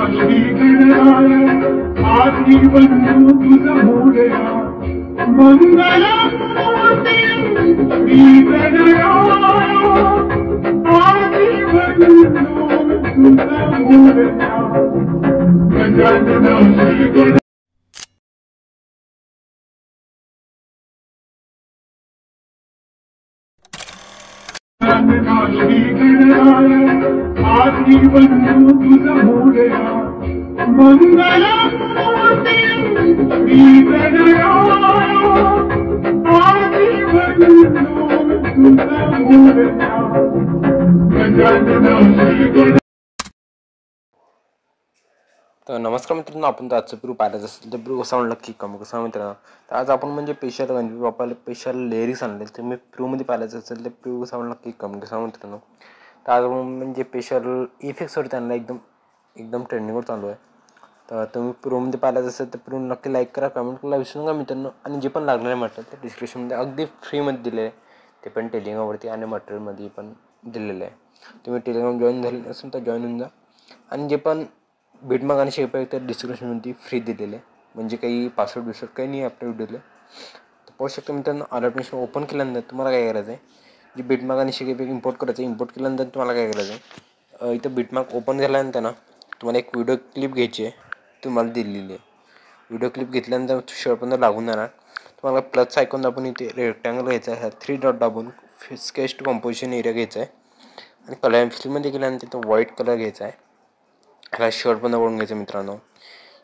श्री गणराय आदि बंधु तुझ मोरया मंगलमूर्ती श्री गणराय आदि बंधु तुझ मोरया गजानन श्री गण श्री गणराय आदि बंधु तुझ मोरया मंगलमूर्ती श्री गणराय आदि बंधु तुझ मोरया गजानन श्री गण. तर नमस्कार मित्रांनो, आपण तर आजचं प्रूफ पाहायचं असेल तर प्रूफ कसा म्हणलं की कमी कसा मित्रांनो. तर आज आपण म्हणजे स्पेशल गणपती बाप्पाला स्पेशल लेअरिंग्स आणले. तर मी प्रूफमध्ये पाहायचं असेल तर प्रूफ कसा म्हणलं की कमी कसा मित्रांनो. तर आज म्हणजे स्पेशल इफेक्ट्सवर त्यांना एकदम एकदम ट्रेंडिंगवर चालू आहे. तर तुम्ही प्रूफमध्ये पाहायचं असेल तर प्रूफ नक्की लाईक करा, कमेंट करायला विसरू नका मित्रांनो. आणि जे पण लागणारे मटेरियल ते डिस्क्रिप्शनमध्ये अगदी फ्रीमध्ये दिले आहे. ते पण टेलिग्रामवरती आणि मटेरियलमध्ये पण दिलेलं आहे. तुम्ही टेलिग्राम जॉईन झाले असेल तर जॉईन होऊन जा. आणि जे पण बिटमार्क आणि शेप आहे तर डिस्क्रिप्शनमध्ये फ्री दिलेले आहे. म्हणजे काही पासवर्ड बिसवर्ड काही नाही आपल्या व्हिडिओला. तर पाहू शकता मित्रांनो, अलर्टमेशन ओपन केल्यानंतर तुम्हाला काय करायचं आहे, जे बिटमार्क आणि शेप इम्पोर्ट करायचं आहे. इम्पोर्ट केल्यानंतर तुम्हाला काय करायचं आहे, इथं बिटमार्क ओपन झाल्यानंतर ना तुम्हाला एक व्हिडिओ क्लिप घ्यायची आहे. तुम्हाला दिलेली आहे. व्हिडिओ क्लिप घेतल्यानंतर शेअरपर्यंत लागून जाणार. तुम्हाला प्लसचा आयकॉन दाबून इथे रेक्टँगल घ्यायचा आहे. 3 डॉट दाबून स्केच टू कंपोजिशन एरिया घ्यायचा आहे. आणि कलर फिल्ममध्ये गेल्यानंतर तो व्हाईट कलर घ्यायचा आहे. ह्याला शर्टपर्यंत ओढून घ्यायचं मित्रांनो.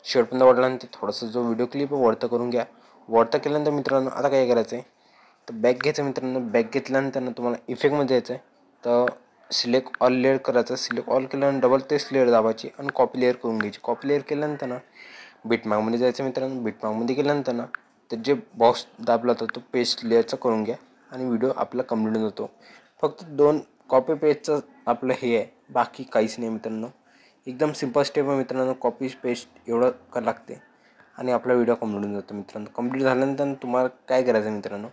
शर्टपर्यंत ओढल्यानंतर थोडंसं जो व्हिडिओ क्लिप वरता करून घ्या. वरता केल्यानंतर मित्रांनो आता काय करायचं आहे, तर बॅक घ्यायचं मित्रांनो. बॅक घेतल्यानंतर तुम्हाला इफेक्टमध्ये जायचं आहे. तर सिलेक्ट ऑल लेअर करायचं. सिलेक्ट ऑल केल्यानंतर डबल तेच लेअर दाबायची आणि कॉपी लेअर करून घ्यायची. कॉपी लेअर केल्यानंतर ना बिटमार्कमध्ये जायचं मित्रांनो. बिटमार्कमध्ये गेल्यानंतर ना तर जे बॉक्स दाबला होता तो पेस्ट लेअरचा करून घ्या आणि व्हिडिओ आपला कंप्लीट होतो. फक्त 2 कॉपी पेस्टचं आपलं हे आहे, बाकी काहीच नाही मित्रांनो. एकदम सिम्पल स्टेप आहे मित्रांनो. कॉपी पेस्ट एवढं करावं लागते आणि आपला व्हिडिओ कंप्लीट होऊन जातो मित्रांनो. कंप्लीट झाल्यानंतर तुम्हाला काय करायचं मित्रांनो,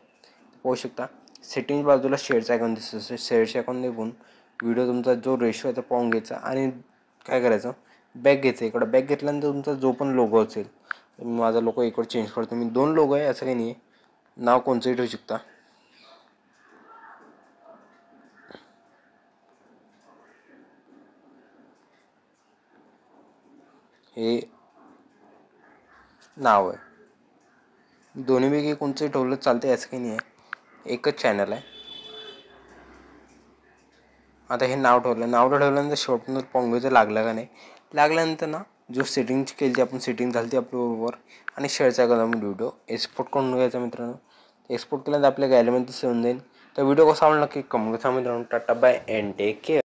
पाहू शकता सेटिंग बाजूला शेअरचा आयकॉन दिसतो. शेअरच्या आयकॉन निघून व्हिडिओ तुमचा जो रेशो आहे तो पाहून घ्यायचा आणि काय करायचं, बॅक घ्यायचं. इकडं बॅक घेतल्यानंतर तुमचा जो पण लोगो असेल, माझा लोगो इकडं चेंज करतो मी. 2 लोगो आहे असं काही नाही आहे, नाव कोणचंही ठेवू शकता. हे नाव आहे, दोन्हीपैकी कोणचंही ठेवलं चालते असं काही नाही आहे. एकच चॅनल आहे. आता हे नाव ठेवलं. नाव ठेवल्यानंतर शेवटनंतर पाहून लागलं का नाही. लागल्यानंतर ना जो सेटिंगची केली ती आपण सेटिंग झाली ती आपल्याबरोबर आणि शेअरचा करून व्हिडिओ एक्सपोर्ट करून घ्यायचा मित्रांनो. एक्सपोर्ट केल्यानंतर आपल्या गॅलरीमध्ये सेव्ह होऊन जाईल. तर व्हिडिओ कसा आवडला की कमेंट करा मित्रांनो. Tata bye and take care.